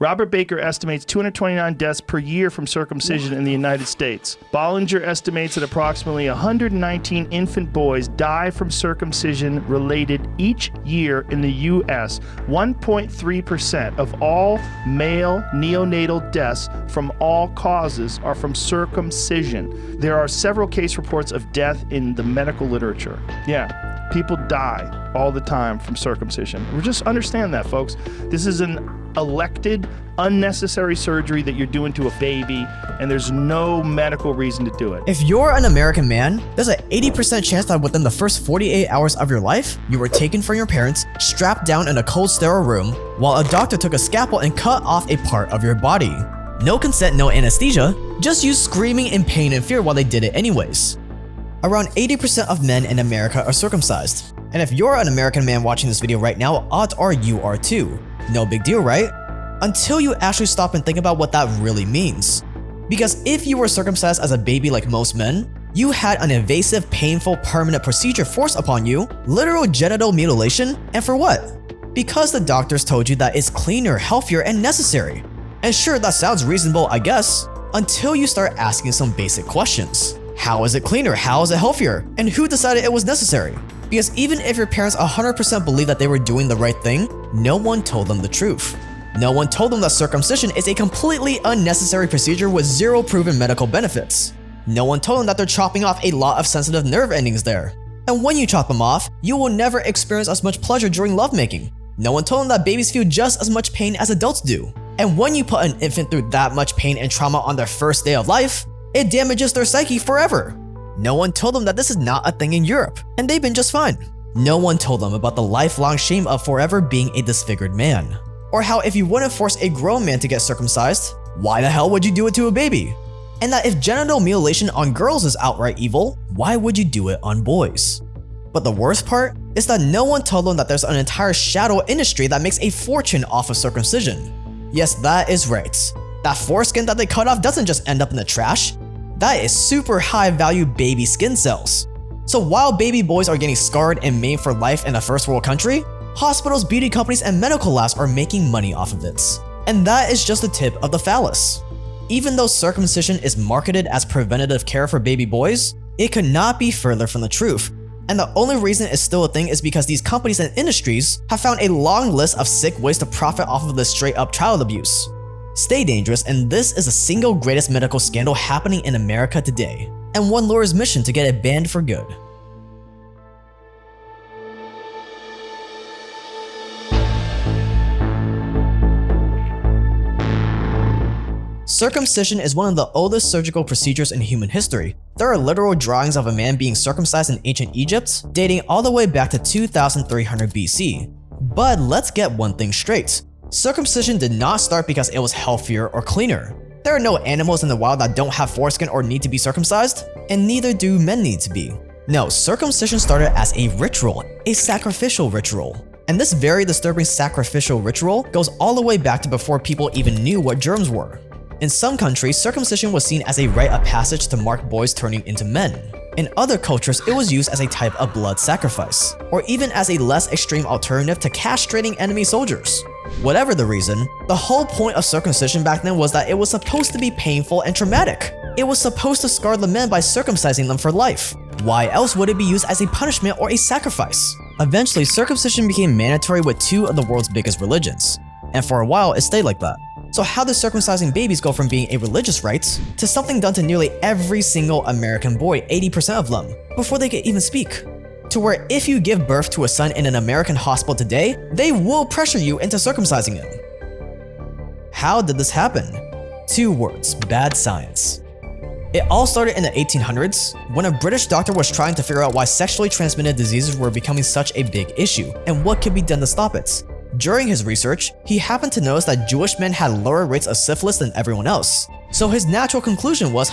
Robert Baker estimates 229 deaths per year from circumcision in the United States. Bollinger estimates that approximately 119 infant boys die from circumcision related each year in the U.S. 1.3% of all male neonatal deaths from all causes are from circumcision. There are several case reports of death in the medical literature. Yeah, people die all the time from circumcision. We just understand that, folks. This is an elected, unnecessary surgery that you're doing to a baby, and there's no medical reason to do it. If you're an American man, there's an 80% chance that within the first 48 hours of your life, you were taken from your parents, strapped down in a cold, sterile room, while a doctor took a scalpel and cut off a part of your body. No consent, no anesthesia, just you screaming in pain and fear while they did it anyways. Around 80% of men in America are circumcised. And if you're an American man watching this video right now, odds are you are too. No big deal, right? Until you actually stop and think about what that really means. Because if you were circumcised as a baby like most men, you had an invasive, painful, permanent procedure forced upon you, literal genital mutilation, and for what? Because the doctors told you that it's cleaner, healthier, and necessary. And sure, that sounds reasonable, I guess, until you start asking some basic questions. How is it cleaner? How is it healthier? And who decided it was necessary? Because even if your parents 100% believe that they were doing the right thing, no one told them the truth. No one told them that circumcision is a completely unnecessary procedure with zero proven medical benefits. No one told them that they're chopping off a lot of sensitive nerve endings there. And when you chop them off, you will never experience as much pleasure during lovemaking. No one told them that babies feel just as much pain as adults do. And when you put an infant through that much pain and trauma on their first day of life, it damages their psyche forever. No one told them that this is not a thing in Europe, and they've been just fine. No one told them about the lifelong shame of forever being a disfigured man. Or how if you wouldn't force a grown man to get circumcised, why the hell would you do it to a baby? And that if genital mutilation on girls is outright evil, why would you do it on boys? But the worst part is that no one told them that there's an entire shadow industry that makes a fortune off of circumcision. Yes, that is right. That foreskin that they cut off doesn't just end up in the trash. That is super high value baby skin cells. So while baby boys are getting scarred and maimed for life in a first world country, hospitals, beauty companies, and medical labs are making money off of it. And that is just the tip of the phallus. Even though circumcision is marketed as preventative care for baby boys, it could not be further from the truth. And the only reason it's still a thing is because these companies and industries have found a long list of sick ways to profit off of this straight up child abuse. Stay dangerous, and this is the single greatest medical scandal happening in America today, and one lawyer's mission to get it banned for good. Circumcision is one of the oldest surgical procedures in human history. There are literal drawings of a man being circumcised in ancient Egypt, dating all the way back to 2300 BC. But let's get one thing straight. Circumcision did not start because it was healthier or cleaner. There are no animals in the wild that don't have foreskin or need to be circumcised, and neither do men need to be. No, circumcision started as a ritual, a sacrificial ritual. And this very disturbing sacrificial ritual goes all the way back to before people even knew what germs were. In some countries, circumcision was seen as a rite of passage to mark boys turning into men. In other cultures, it was used as a type of blood sacrifice, or even as a less extreme alternative to castrating enemy soldiers. Whatever the reason, the whole point of circumcision back then was that it was supposed to be painful and traumatic. It was supposed to scar the men by circumcising them for life. Why else would it be used as a punishment or a sacrifice? Eventually, circumcision became mandatory with two of the world's biggest religions, and for a while, it stayed like that. So how did circumcising babies go from being a religious rite to something done to nearly every single American boy, 80% of them, before they could even speak? To where if you give birth to a son in an American hospital today, they will pressure you into circumcising him. How did this happen? 2 words: bad science. It all started in the 1800s, when a British doctor was trying to figure out why sexually transmitted diseases were becoming such a big issue, and what could be done to stop it. During his research, he happened to notice that Jewish men had lower rates of syphilis than everyone else. So his natural conclusion was,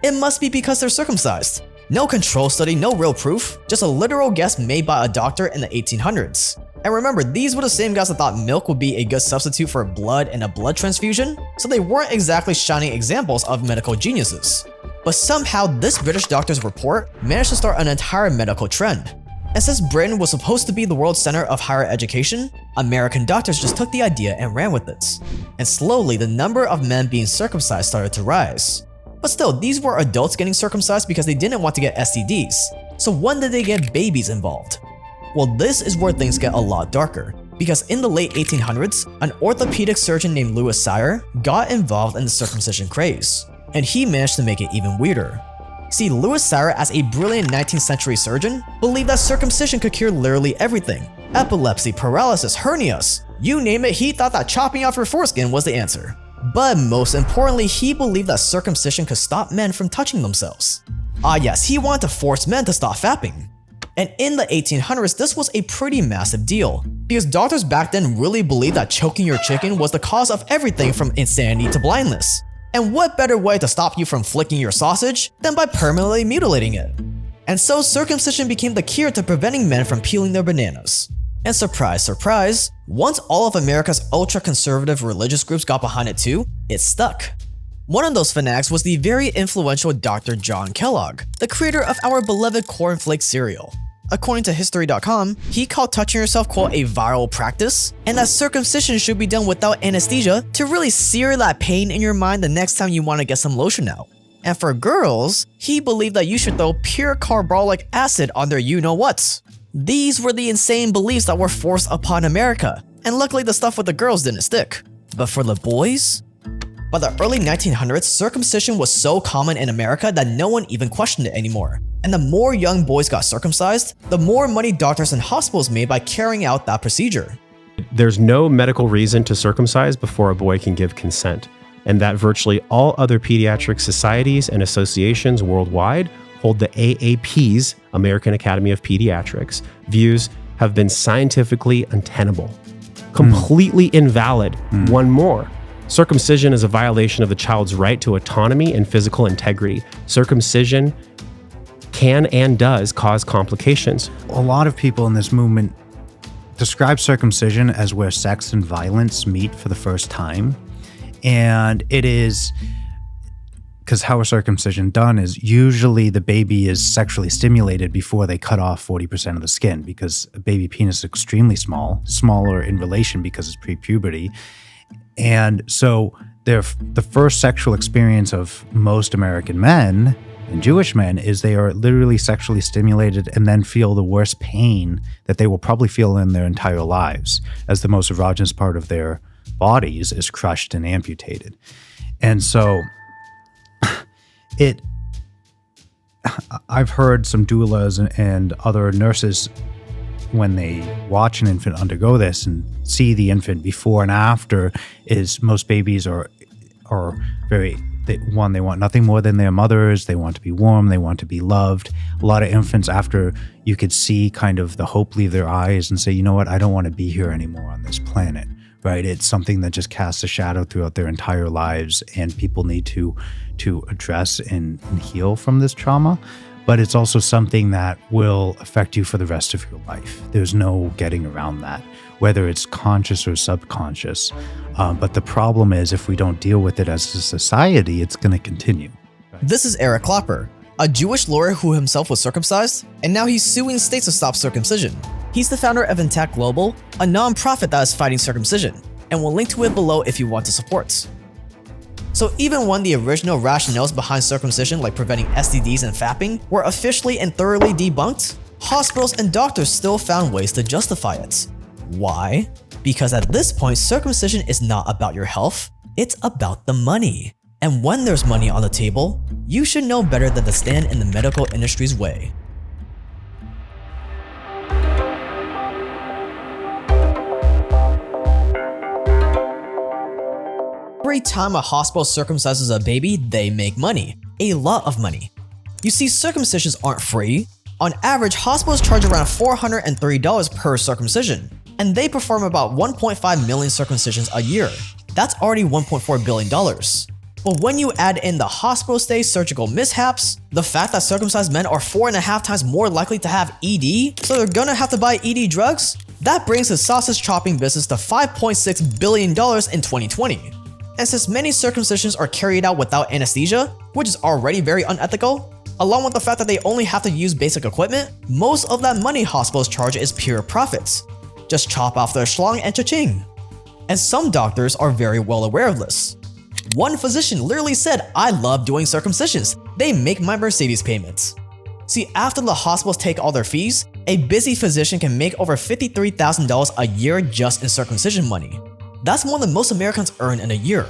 it must be because they're circumcised. No control study, no real proof, just a literal guess made by a doctor in the 1800s. And remember, these were the same guys that thought milk would be a good substitute for blood in a blood transfusion, so they weren't exactly shining examples of medical geniuses. But somehow this British doctor's report managed to start an entire medical trend. And since Britain was supposed to be the world's center of higher education, American doctors just took the idea and ran with it. And slowly, the number of men being circumcised started to rise. But still, these were adults getting circumcised because they didn't want to get STDs. So when did they get babies involved? Well, this is where things get a lot darker. Because in the late 1800s, an orthopedic surgeon named Louis Cyr got involved in the circumcision craze. And he managed to make it even weirder. See, Louis Cyr, as a brilliant 19th century surgeon, believed that circumcision could cure literally everything. Epilepsy, paralysis, hernias. You name it, he thought that chopping off your foreskin was the answer. But most importantly, he believed that circumcision could stop men from touching themselves. Ah yes, he wanted to force men to stop fapping. And in the 1800s, this was a pretty massive deal, because doctors back then really believed that choking your chicken was the cause of everything from insanity to blindness. And what better way to stop you from flicking your sausage than by permanently mutilating it? And so circumcision became the cure to preventing men from peeling their bananas. And surprise, surprise, once all of America's ultra-conservative religious groups got behind it too, it stuck. One of those fanatics was the very influential Dr. John Kellogg, the creator of our beloved cornflake cereal. According to History.com, he called touching yourself, quote, a viral practice, and that circumcision should be done without anesthesia to really sear that pain in your mind the next time you want to get some lotion out. And for girls, he believed that you should throw pure carbolic acid on their you-know-whats. These were the insane beliefs that were forced upon America, and luckily the stuff with the girls didn't stick. But for the boys? By the early 1900s, circumcision was so common in America that no one even questioned it anymore. And the more young boys got circumcised, the more money doctors and hospitals made by carrying out that procedure. There's no medical reason to circumcise before a boy can give consent, and that virtually all other pediatric societies and associations worldwide hold the AAP's, American Academy of Pediatrics, views have been scientifically untenable, completely invalid. One more. Circumcision is a violation of the child's right to autonomy and physical integrity. Circumcision can and does cause complications. A lot of people in this movement describe circumcision as where sex and violence meet for the first time. And it is because how a circumcision done is usually the baby is sexually stimulated before they cut off 40% of the skin, because a baby penis is extremely small, smaller in relation because it's pre-puberty. And so the first sexual experience of most American men and Jewish men is they are literally sexually stimulated and then feel the worst pain that they will probably feel in their entire lives, as the most erogenous part of their bodies is crushed and amputated. And so I've heard some doulas and other nurses, when they watch an infant undergo this and see the infant before and after, is most babies are very, they want nothing more than their mothers. They want to be warm. They want to be loved. A lot of infants, after you could see kind of the hope leave their eyes and say, you know what, I don't want to be here anymore on this planet, right? It's something that just casts a shadow throughout their entire lives, and people need to address and heal from this trauma. But it's also something that will affect you for the rest of your life. There's no getting around that, whether it's conscious or subconscious. But the problem is, if we don't deal with it as a society, it's going to continue. This is Eric Klopper, a Jewish lawyer who himself was circumcised, and now he's suing states to stop circumcision. He's the founder of Intact Global, a non-profit that is fighting circumcision, and we'll link to it below if you want to support. So even when the original rationales behind circumcision, like preventing STDs and fapping, were officially and thoroughly debunked, hospitals and doctors still found ways to justify it. Why? Because at this point, circumcision is not about your health, it's about the money. And when there's money on the table, you should know better than to stand in the medical industry's way. Every time a hospital circumcises a baby, they make money. A lot of money. You see, circumcisions aren't free. On average, hospitals charge around $430 per circumcision, and they perform about 1.5 million circumcisions a year. That's already $1.4 billion. But when you add in the hospital stay, surgical mishaps, the fact that circumcised men are 4.5 times more likely to have ED, so they're gonna have to buy ED drugs, that brings the sausage chopping business to $5.6 billion in 2020. And since many circumcisions are carried out without anesthesia, which is already very unethical, along with the fact that they only have to use basic equipment, most of that money hospitals charge is pure profits. Just chop off their schlong and cha-ching. And some doctors are very well aware of this. One physician literally said, "I love doing circumcisions. They make my Mercedes payments." See, after the hospitals take all their fees, a busy physician can make over $53,000 a year just in circumcision money. That's more than most Americans earn in a year.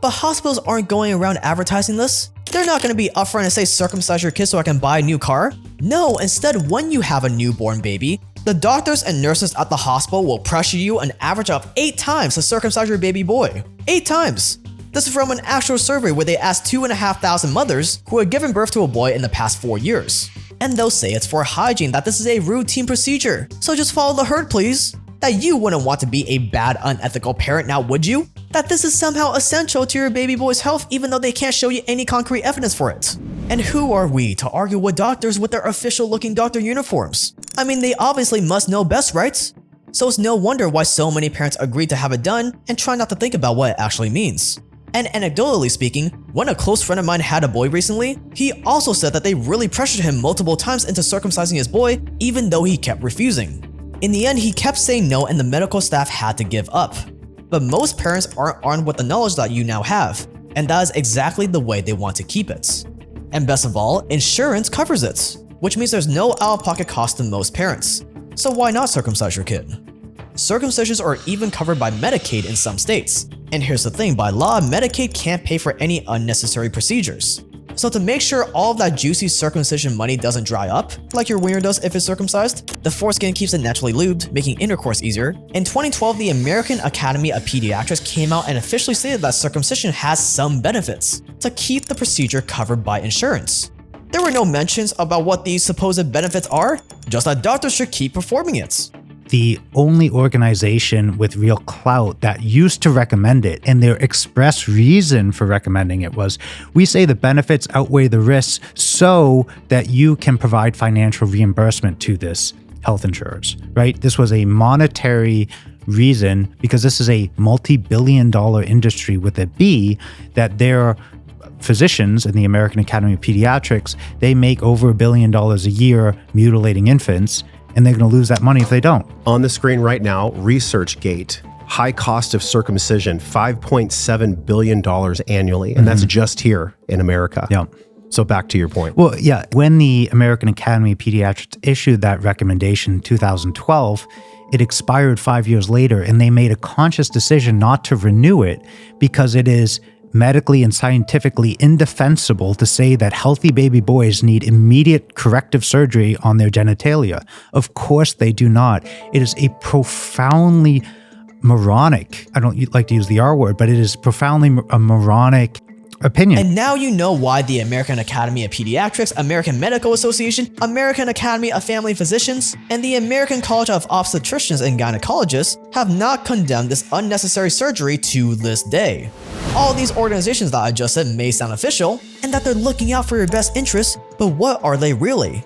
But hospitals aren't going around advertising this. They're not going to be upfront and say, "Circumcise your kid so I can buy a new car." No, instead, when you have a newborn baby, the doctors and nurses at the hospital will pressure you an average of 8 times to circumcise your baby boy. 8 times! This is from an actual survey where they asked 2,500 mothers who had given birth to a boy in the past 4 years. And they'll say it's for hygiene, that this is a routine procedure, so just follow the herd please. That you wouldn't want to be a bad, unethical parent now, would you? That this is somehow essential to your baby boy's health even though they can't show you any concrete evidence for it. And who are we to argue with doctors with their official looking doctor uniforms? I mean, they obviously must know best, right? So it's no wonder why so many parents agree to have it done and try not to think about what it actually means. And anecdotally speaking, when a close friend of mine had a boy recently, he also said that they really pressured him multiple times into circumcising his boy even though he kept refusing. In the end, he kept saying no and the medical staff had to give up. But most parents aren't armed with the knowledge that you now have, and that is exactly the way they want to keep it. And best of all, insurance covers it, which means there's no out-of-pocket cost to most parents. So why not circumcise your kid? Circumcisions are even covered by Medicaid in some states. And here's the thing, by law, Medicaid can't pay for any unnecessary procedures. So to make sure all of that juicy circumcision money doesn't dry up, like your wiener does if it's circumcised, the foreskin keeps it naturally lubed, making intercourse easier. In 2012, the American Academy of Pediatrics came out and officially stated that circumcision has some benefits to keep the procedure covered by insurance. There were no mentions about what these supposed benefits are, just that doctors should keep performing it. The only organization with real clout that used to recommend it, and their express reason for recommending it was, "We say the benefits outweigh the risks so that you can provide financial reimbursement to this health insurers," right? This was a monetary reason because this is a multi-billion-dollar industry with a B, that their physicians in the American Academy of Pediatrics, they make over $1 billion a year mutilating infants, and they're going to lose that money if they don't. On the screen right now, ResearchGate, high cost of circumcision, $5.7 billion annually. And that's just here in America. Yeah. So back to your point. Well, yeah, when the American Academy of Pediatrics issued that recommendation in 2012, it expired 5 years later, and they made a conscious decision not to renew it because it is medically and scientifically indefensible to say that healthy baby boys need immediate corrective surgery on their genitalia. Of course they do not. It is a profoundly moronic, I don't like to use the R word, but it is profoundly a moronic opinion. And now you know why the American Academy of Pediatrics, American Medical Association, American Academy of Family Physicians, and the American College of Obstetricians and Gynecologists have not condemned this unnecessary surgery to this day. All these organizations that I just said may sound official, and that they're looking out for your best interests, but what are they really?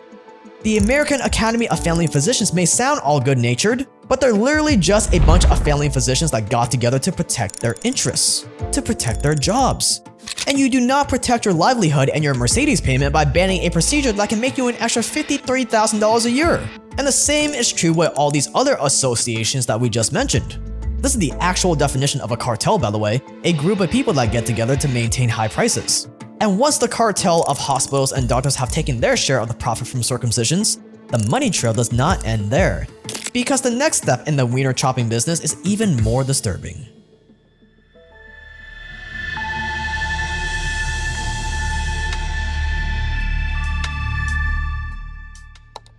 The American Academy of Family Physicians may sound all good-natured, but they're literally just a bunch of family physicians that got together to protect their interests, to protect their jobs. And you do not protect your livelihood and your Mercedes payment by banning a procedure that can make you an extra $53,000 a year. And the same is true with all these other associations that we just mentioned. This is the actual definition of a cartel, by the way, a group of people that get together to maintain high prices. And once the cartel of hospitals and doctors have taken their share of the profit from circumcisions, the money trail does not end there. Because the next step in the wiener chopping business is even more disturbing.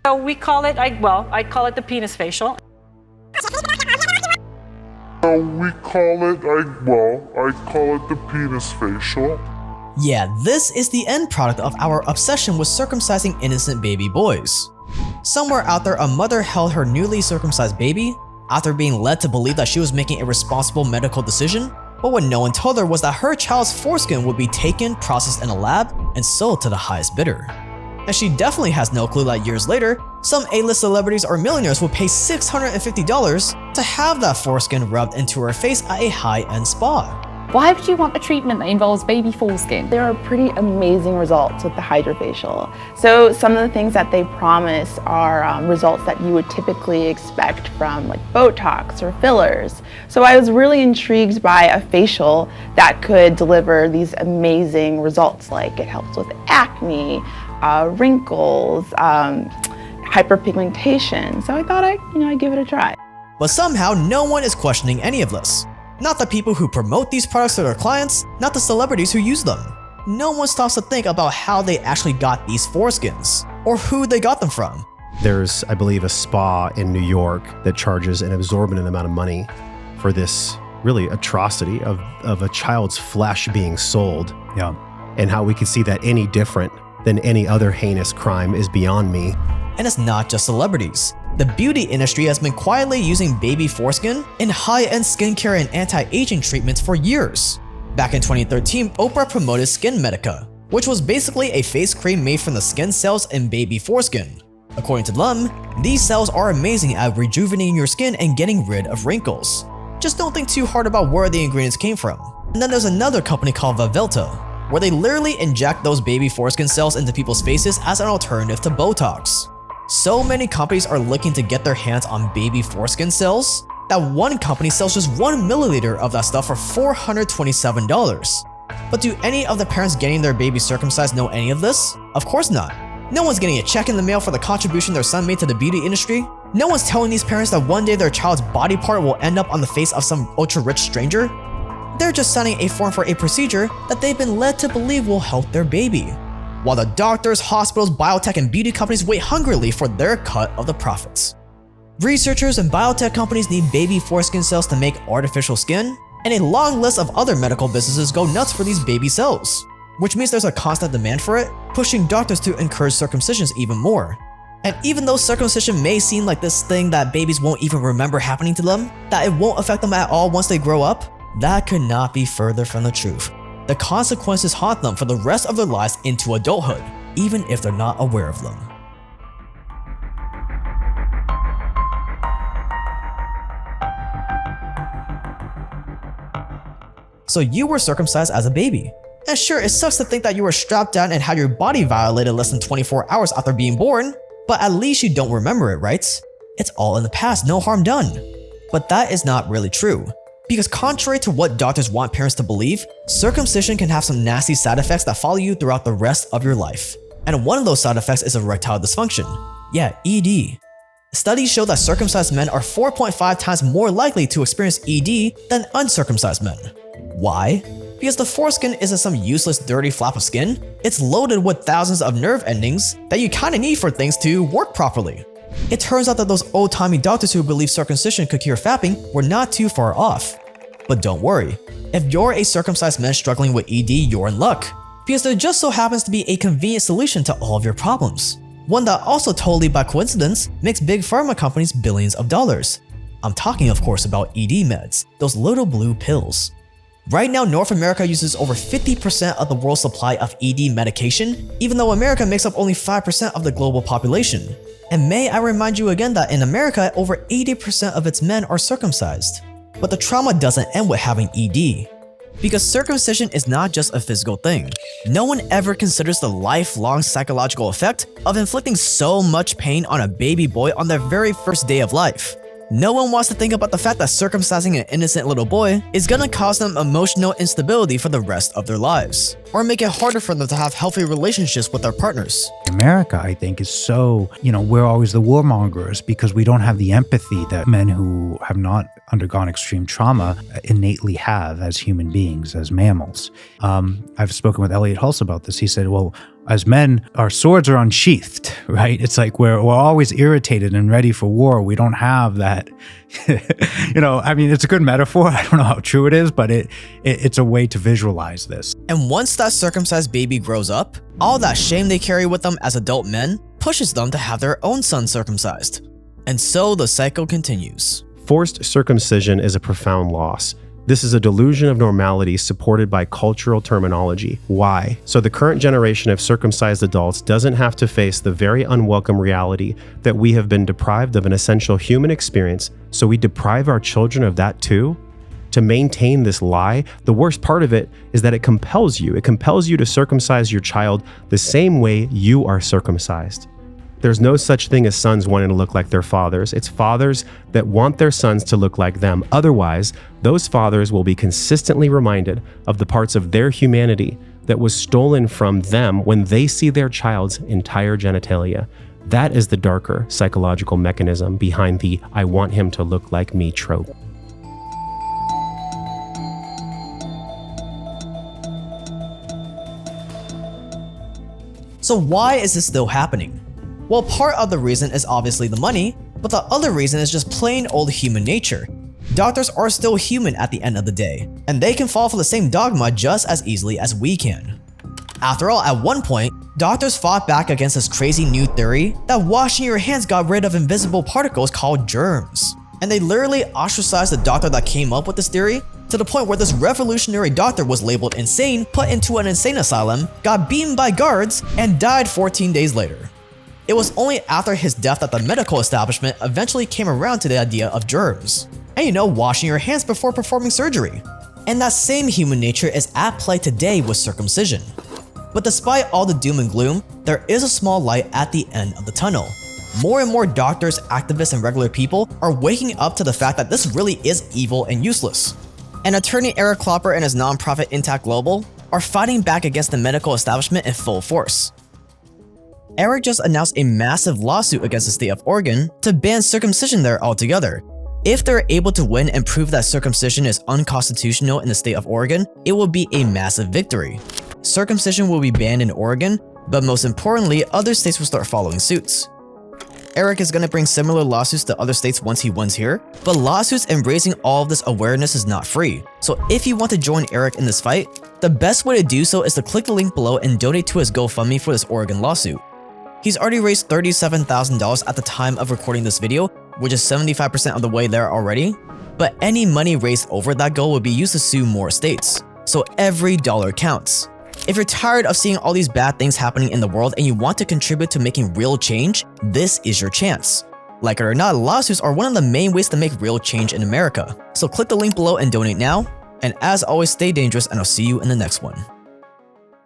So we call it, I call it the penis facial. I call it the penis facial. Yeah, this is the end product of our obsession with circumcising innocent baby boys. Somewhere out there, a mother held her newly circumcised baby after being led to believe that she was making a responsible medical decision, but what no one told her was that her child's foreskin would be taken, processed in a lab, and sold to the highest bidder. And she definitely has no clue that years later, some A-list celebrities or millionaires will pay $650 to have that foreskin rubbed into her face at a high-end spa. Why would you want a treatment that involves baby foreskin? There are pretty amazing results with the hydrofacial. So some of the things that they promise are results that you would typically expect from like Botox or fillers. So I was really intrigued by a facial that could deliver these amazing results, like it helps with acne, wrinkles, hyperpigmentation. So I thought I'd give it a try. But somehow no one is questioning any of this. Not the people who promote these products to their clients, not the celebrities who use them. No one stops to think about how they actually got these foreskins, or who they got them from. There's, I believe, a spa in New York that charges an exorbitant amount of money for this really atrocity of a child's flesh being sold. Yeah. And how we could see that any different than any other heinous crime is beyond me. And it's not just celebrities. The beauty industry has been quietly using baby foreskin in high-end skincare and anti-aging treatments for years. Back in 2013, Oprah promoted Skin Medica, which was basically a face cream made from the skin cells in baby foreskin. According to them, these cells are amazing at rejuvenating your skin and getting rid of wrinkles. Just don't think too hard about where the ingredients came from. And then there's another company called Vivelta, where they literally inject those baby foreskin cells into people's faces as an alternative to Botox. So many companies are looking to get their hands on baby foreskin cells that one company sells just 1 milliliter of that stuff for $427. But do any of the parents getting their baby circumcised know any of this? Of course not. No one's getting a check in the mail for the contribution their son made to the beauty industry. No one's telling these parents that one day their child's body part will end up on the face of some ultra-rich stranger. They're just signing a form for a procedure that they've been led to believe will help their baby, while the doctors, hospitals, biotech, and beauty companies wait hungrily for their cut of the profits. Researchers and biotech companies need baby foreskin cells to make artificial skin, and a long list of other medical businesses go nuts for these baby cells, which means there's a constant demand for it, pushing doctors to encourage circumcisions even more. And even though circumcision may seem like this thing that babies won't even remember happening to them, that it won't affect them at all once they grow up, that could not be further from the truth. The consequences haunt them for the rest of their lives into adulthood, even if they're not aware of them. So you were circumcised as a baby. And sure, it sucks to think that you were strapped down and had your body violated less than 24 hours after being born, but at least you don't remember it, right? It's all in the past, no harm done. But that is not really true. Because contrary to what doctors want parents to believe, circumcision can have some nasty side effects that follow you throughout the rest of your life. And one of those side effects is erectile dysfunction. Yeah, ED. Studies show that circumcised men are 4.5 times more likely to experience ED than uncircumcised men. Why? Because the foreskin isn't some useless dirty flap of skin. It's loaded with thousands of nerve endings that you kinda need for things to work properly. It turns out that those old-timey doctors who believe circumcision could cure fapping were not too far off. But don't worry, if you're a circumcised man struggling with ED, you're in luck, because there just so happens to be a convenient solution to all of your problems. One that also totally by coincidence makes big pharma companies billions of dollars. I'm talking of course about ED meds, those little blue pills. Right now, North America uses over 50% of the world's supply of ED medication, even though America makes up only 5% of the global population. And may I remind you again that in America, over 80% of its men are circumcised. But the trauma doesn't end with having ED. Because circumcision is not just a physical thing. No one ever considers the lifelong psychological effect of inflicting so much pain on a baby boy on their very first day of life. No one wants to think about the fact that circumcising an innocent little boy is gonna cause them emotional instability for the rest of their lives, or make it harder for them to have healthy relationships with their partners. America, I think, is so, we're always the warmongers because we don't have the empathy that men who have not undergone extreme trauma innately have as human beings, as mammals. I've spoken with Elliot Hulse about this. He said, well, as men, our swords are unsheathed, right? It's like we're always irritated and ready for war. We don't have that, it's a good metaphor. I don't know how true it is, but it's a way to visualize this. And once that circumcised baby grows up, all that shame they carry with them as adult men pushes them to have their own son circumcised. And so the cycle continues. Forced circumcision is a profound loss. This is a delusion of normality supported by cultural terminology. Why? So the current generation of circumcised adults doesn't have to face the very unwelcome reality that we have been deprived of an essential human experience, so we deprive our children of that too? to maintain this lie. The worst part of it is that it compels you. It compels you to circumcise your child the same way you are circumcised. There's no such thing as sons wanting to look like their fathers. It's fathers that want their sons to look like them. Otherwise, those fathers will be consistently reminded of the parts of their humanity that was stolen from them when they see their child's entire genitalia. That is the darker psychological mechanism behind the "I want him to look like me" trope. So why is this still happening? Well, part of the reason is obviously the money, but the other reason is just plain old human nature. Doctors are still human at the end of the day, and they can fall for the same dogma just as easily as we can. After all, at one point, doctors fought back against this crazy new theory that washing your hands got rid of invisible particles called germs. And they literally ostracized the doctor that came up with this theory to the point where this revolutionary doctor was labeled insane, put into an insane asylum, got beaten by guards, and died 14 days later. It was only after his death that the medical establishment eventually came around to the idea of germs. And you know, washing your hands before performing surgery. And that same human nature is at play today with circumcision. But despite all the doom and gloom, there is a small light at the end of the tunnel. More and more doctors, activists, and regular people are waking up to the fact that this really is evil and useless. And attorney Eric Klopper and his nonprofit Intact Global are fighting back against the medical establishment in full force. Eric just announced a massive lawsuit against the state of Oregon to ban circumcision there altogether. If they're able to win and prove that circumcision is unconstitutional in the state of Oregon, it will be a massive victory. Circumcision will be banned in Oregon, but most importantly, other states will start following suits. Eric is going to bring similar lawsuits to other states once he wins here, but lawsuits and raising all of this awareness is not free. So if you want to join Eric in this fight, the best way to do so is to click the link below and donate to his GoFundMe for this Oregon lawsuit. He's already raised $37,000 at the time of recording this video, which is 75% of the way there already, but any money raised over that goal will be used to sue more states. So every dollar counts. If you're tired of seeing all these bad things happening in the world and you want to contribute to making real change, this is your chance. Like it or not, lawsuits are one of the main ways to make real change in America. So click the link below and donate now. And as always, stay dangerous, and I'll see you in the next one.